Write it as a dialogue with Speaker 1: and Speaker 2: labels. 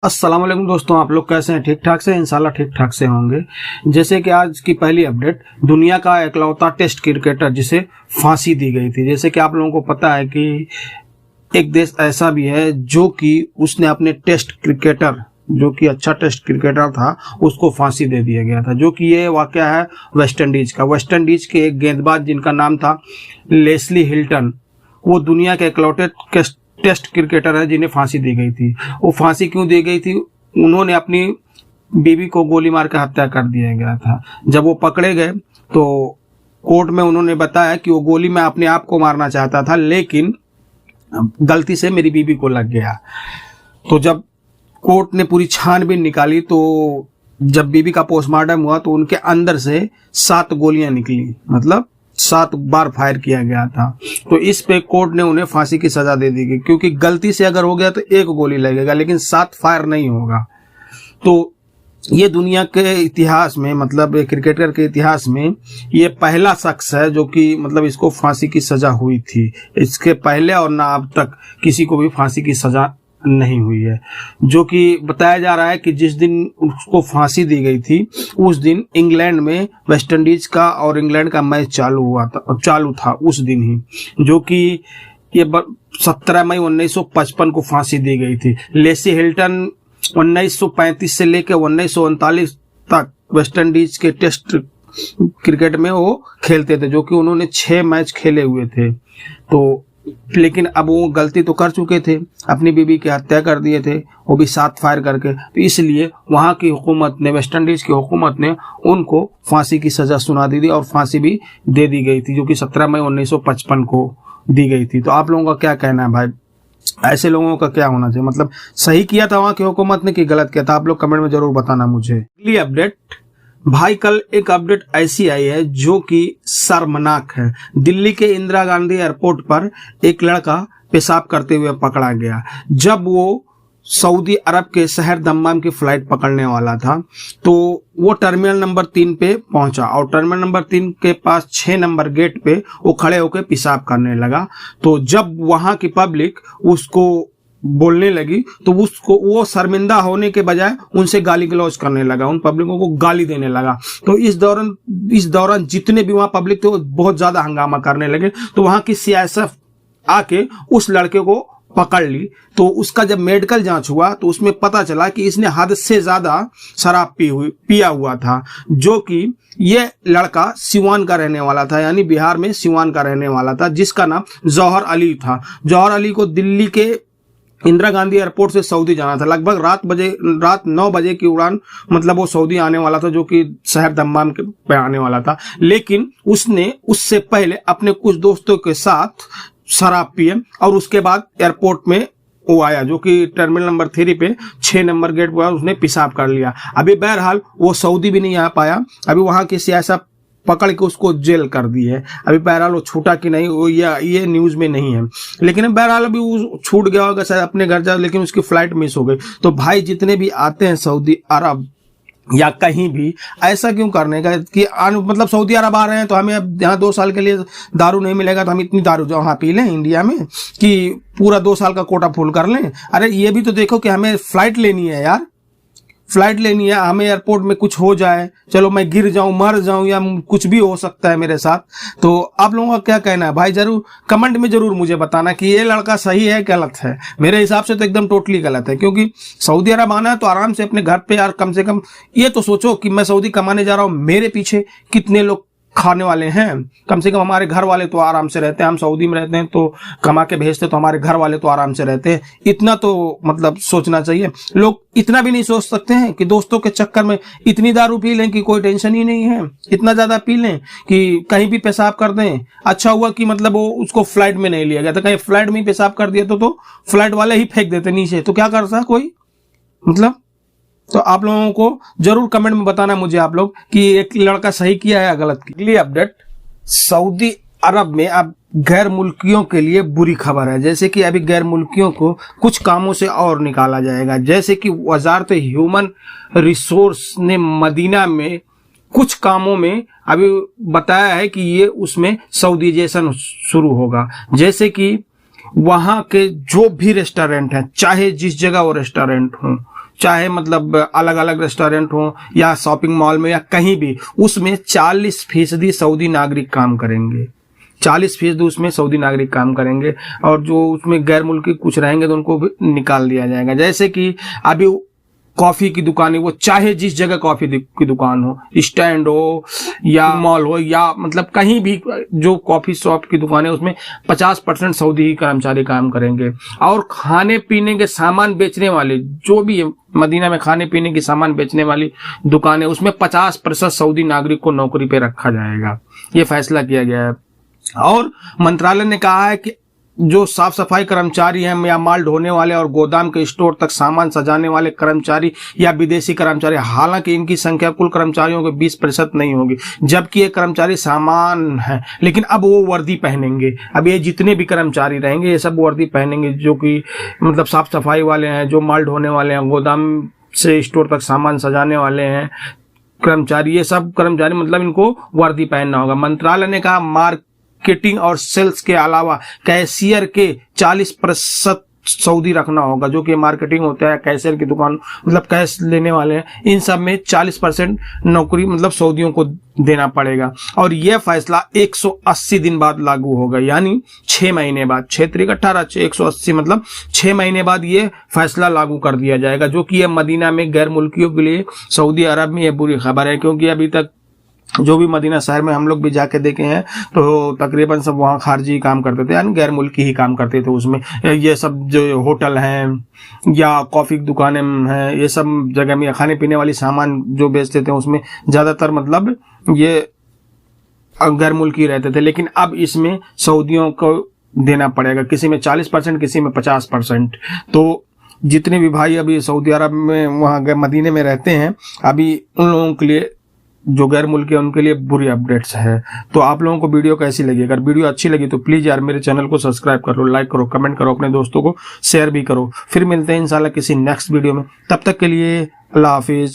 Speaker 1: अस्सलाम वालेकुम दोस्तों, आप लोग कैसे हैं? ठीक ठाक से? इंशाल्लाह ठीक ठाक से होंगे। जैसे कि आज की पहली अपडेट, दुनिया का इकलौता टेस्ट क्रिकेटर जिसे फांसी दी गई थी। जैसे कि आप लोगों को पता है कि एक देश ऐसा भी है जो कि उसने अपने टेस्ट क्रिकेटर, जो कि अच्छा टेस्ट क्रिकेटर था, उसको फांसी दे दिया गया था। जो कि ये वाकया है वेस्ट इंडीज का। वेस्ट इंडीज के एक गेंदबाज जिनका नाम था लेस्ली हिल्टन, वो दुनिया के इकलौते टेस्ट क्रिकेटर है जिन्हें फांसी दी गई थी। वो फांसी क्यों दी गई थी? उन्होंने अपनी बीवी को गोली मार कर हत्या कर दिया गया था। जब वो पकड़े गए तो कोर्ट में उन्होंने बताया कि वो गोली मैं अपने आप को मारना चाहता था, लेकिन गलती से मेरी बीवी को लग गया। तो जब कोर्ट ने पूरी छानबीन निकाली तो जब बीवी का पोस्टमार्टम हुआ तो उनके अंदर से 7 गोलियां निकली, मतलब 7 बार फायर किया गया था। तो इस पे कोर्ट ने उन्हें फांसी की सजा दे दी गई, क्योंकि गलती से अगर हो गया तो 1 गोली लगेगा, लेकिन 7 फायर नहीं होगा। तो ये दुनिया के इतिहास में, मतलब क्रिकेटर के इतिहास में ये पहला शख्स है जो कि मतलब इसको फांसी की सजा हुई थी। इसके पहले और ना अब तक किसी को भी फांसी की सजा नहीं हुई है। जो कि बताया जा रहा है कि जिस दिन उसको फांसी दी गई थी उस दिन इंग्लैंड में वेस्ट इंडीज का और इंग्लैंड का मैच चालू था उस दिन ही, जो कि ये 17 मई 1955 को फांसी दी गई थी। लेस्ली हिल्टन 1935 से लेकर 1939 तक वेस्ट इंडीज के टेस्ट क्रिकेट में वो खेलते थे, जो कि उन्होंने 6 मैच खेले हुए थे। तो लेकिन अब वो गलती तो कर चुके थे, अपनी बीवी की हत्या कर दिए थे, वो भी 7 फायर करके। तो इसलिए वहां की हुकूमत ने, वेस्ट इंडीज की हुकूमत ने उनको फांसी की सजा सुना दी थी और फांसी भी दे दी गई थी, जो कि 17 मई 1955 को दी गई थी। तो आप लोगों का क्या कहना है भाई? ऐसे लोगों का क्या होना चाहिए? मतलब सही किया था वहां की हुकूमत ने कि गलत किया था? आप लोग कमेंट में जरूर बताना मुझे। अगली अपडेट भाई, कल एक अपडेट ऐसी आई है जो कि शर्मनाक है। दिल्ली के इंदिरा गांधी एयरपोर्ट पर एक लड़का पेशाब करते हुए पकड़ा गया। जब वो सऊदी अरब के शहर दम्माम की फ्लाइट पकड़ने वाला था तो वो टर्मिनल नंबर 3 पे पहुंचा और टर्मिनल नंबर 3 के पास 6 नंबर गेट पे वो खड़े होकर पेशाब करने लगा। तो जब वहां की पब्लिक उसको बोलने लगी तो उसको, वो शर्मिंदा होने के बजाय उनसे गाली गलौज करने लगा, उन पब्लिकों को गाली देने लगा। तो इस दौरान जितने भी वहां पब्लिक थे वो बहुत ज्यादा हंगामा करने लगे। तो वहां की सीआईएसएफ आके उस लड़के को पकड़ ली। तो उसका जब मेडिकल जांच हुआ तो उसमें पता चला कि इसने हद से ज्यादा शराब पिया हुआ था। जो कि ये लड़का सिवान का रहने वाला था, यानी बिहार में सिवान का रहने वाला था, जिसका नाम जौहर अली था। जौहर अली को दिल्ली के इंदिरा गांधी एयरपोर्ट से सऊदी जाना था। लगभग रात 9 बजे की उड़ान, मतलब वो सऊदी आने वाला था, जो कि शहर दम्माम के पे आने वाला था। लेकिन उसने उससे पहले अपने कुछ दोस्तों के साथ शराब पिए और उसके बाद एयरपोर्ट में वो आया, जो कि टर्मिनल नंबर 3 पे 6 नंबर गेट पर उसने पेशाब कर लिया। अभी बहरहाल वो सऊदी भी नहीं आ पाया। अभी वहां की सियासत पकड़ के उसको जेल कर दी है। अभी बहरहाल वो छूटा कि नहीं वो ये न्यूज में नहीं है, लेकिन बहरहाल अभी वो छूट गया होगा शायद अपने घर जा, लेकिन उसकी फ्लाइट मिस हो गई। तो भाई जितने भी आते हैं सऊदी अरब या कहीं भी, ऐसा क्यों करने का कि मतलब सऊदी अरब आ रहे हैं तो हमें अब यहाँ 2 साल के लिए दारू नहीं मिलेगा तो हम इतनी दारू जो वहाँ पी लें इंडिया में कि पूरा 2 साल का कोटा फुल कर लें। अरे ये भी तो देखो कि हमें फ्लाइट लेनी है यार, फ्लाइट लेनी है। हमें एयरपोर्ट में कुछ हो जाए, चलो मैं गिर जाऊं, मर जाऊं, या कुछ भी हो सकता है मेरे साथ। तो आप लोगों का क्या कहना है भाई? जरूर कमेंट में जरूर मुझे बताना कि ये लड़का सही है गलत है। मेरे हिसाब से तो एकदम टोटली गलत है, क्योंकि सऊदी अरब आना है तो आराम से अपने घर पे यार, कम से कम ये तो सोचो कि मैं सऊदी कमाने जा रहा हूं, मेरे पीछे कितने लोग खाने वाले हैं। कम से कम हमारे घर वाले तो आराम से रहते हैं, हम सऊदी में रहते हैं तो कमा के भेजते तो हमारे घर वाले तो आराम से रहते हैं। इतना तो मतलब सोचना चाहिए। लोग इतना भी नहीं सोच सकते हैं कि दोस्तों के चक्कर में इतनी दारू पी लें कि कोई टेंशन ही नहीं है, इतना ज्यादा पी लें कि कहीं भी पेशाब कर दें। अच्छा हुआ कि मतलब वो उसको फ्लाइट में नहीं लिया गया था, कहीं फ्लाइट में ही पेशाब कर दिया तो फ्लाइट वाले ही फेंक देते नीचे, तो क्या करता कोई, मतलब। तो आप लोगों को जरूर कमेंट में बताना मुझे आप लोग कि एक लड़का सही किया है या गलत किया। अगली अपडेट, सऊदी अरब में अब गैर मुल्कियों के लिए बुरी खबर है। जैसे कि अभी गैर मुल्कियों को कुछ कामों से और निकाला जाएगा। जैसे कि वजारत ह्यूमन रिसोर्स ने मदीना में कुछ कामों में अभी बताया है कि ये उसमें सऊदीजेशन शुरू होगा। जैसे कि वहां के जो भी रेस्टोरेंट हैं, चाहे जिस जगह वो रेस्टोरेंट हो, चाहे मतलब अलग अलग रेस्टोरेंट हो या शॉपिंग मॉल में या कहीं भी, उसमें 40% सऊदी नागरिक काम करेंगे। 40% उसमें सऊदी नागरिक काम करेंगे, और जो उसमें गैर मुल्की कुछ रहेंगे तो उनको भी निकाल दिया जाएगा। जैसे कि अभी कॉफी की दुकान है, वो चाहे जिस जगह कॉफी की दुकान हो, स्टैंड हो या मॉल हो या मतलब कहीं भी जो कॉफी शॉप की दुकान है, उसमें 50% सऊदी ही कर्मचारी काम करेंगे। और खाने पीने के सामान बेचने वाले जो भी मदीना में खाने पीने की सामान बेचने वाली दुकानें, उसमें 50% सऊदी नागरिक को नौकरी पे रखा जाएगा। ये फैसला किया गया है। और मंत्रालय ने कहा है कि जो साफ सफाई कर्मचारी हैं या माल ढोने वाले और गोदाम के स्टोर तक सामान सजाने वाले कर्मचारी या विदेशी कर्मचारी, हालांकि इनकी संख्या कुल कर्मचारियों के 20% नहीं होगी, जबकि ये कर्मचारी सामान है, लेकिन अब वो वर्दी पहनेंगे। अब ये जितने भी कर्मचारी रहेंगे ये सब वर्दी पहनेंगे, जो कि मतलब साफ सफाई वाले हैं, जो माल ढोने वाले हैं, गोदाम से स्टोर तक सामान सजाने वाले हैं कर्मचारी, ये सब कर्मचारी मतलब इनको वर्दी पहनना होगा। मंत्रालय ने कहा मार्केटिंग और सेल्स के अलावा कैशियर के 40% सऊदी रखना होगा, जो कि मार्केटिंग होता है, कैशियर की दुकान मतलब कैश लेने वाले हैं, इन सब में 40% नौकरी मतलब सऊदियों को देना पड़ेगा। और यह फैसला 180 दिन बाद लागू होगा, यानी 6 महीने बाद। 6 × 18 180 मतलब 6 महीने बाद ये फैसला लागू कर दिया जाएगा, जो कि यह मदीना में गैर मुल्कियों के लिए सऊदी अरब में यह बुरी खबर है, क्योंकि अभी तक जो भी मदीना शहर में हम लोग भी जाके देखे हैं तो तकरीबन सब वहाँ खारजी काम करते थे, यानी गैर मुल्की ही काम करते थे। उसमें ये सब जो होटल हैं या कॉफ़ी की दुकानें हैं, ये सब जगह में खाने पीने वाली सामान जो बेचते थे, उसमें ज़्यादातर मतलब ये गैर मुल्की रहते थे। लेकिन अब इसमें सऊदियों को देना पड़ेगा, किसी में 40%, किसी में 50%। तो जितने भी भाई अभी सऊदी अरब में वहाँ मदीने में रहते हैं, अभी उन लोगों के लिए जो गैर मुल्की है उनके लिए बुरी अपडेट्स है। तो आप लोगों को वीडियो कैसी लगी? अगर वीडियो अच्छी लगी तो प्लीज़ यार मेरे चैनल को सब्सक्राइब करो, लाइक करो, कमेंट करो, अपने दोस्तों को शेयर भी करो। फिर मिलते हैं इंशाल्लाह किसी नेक्स्ट वीडियो में, तब तक के लिए अल्लाह हाफिज़।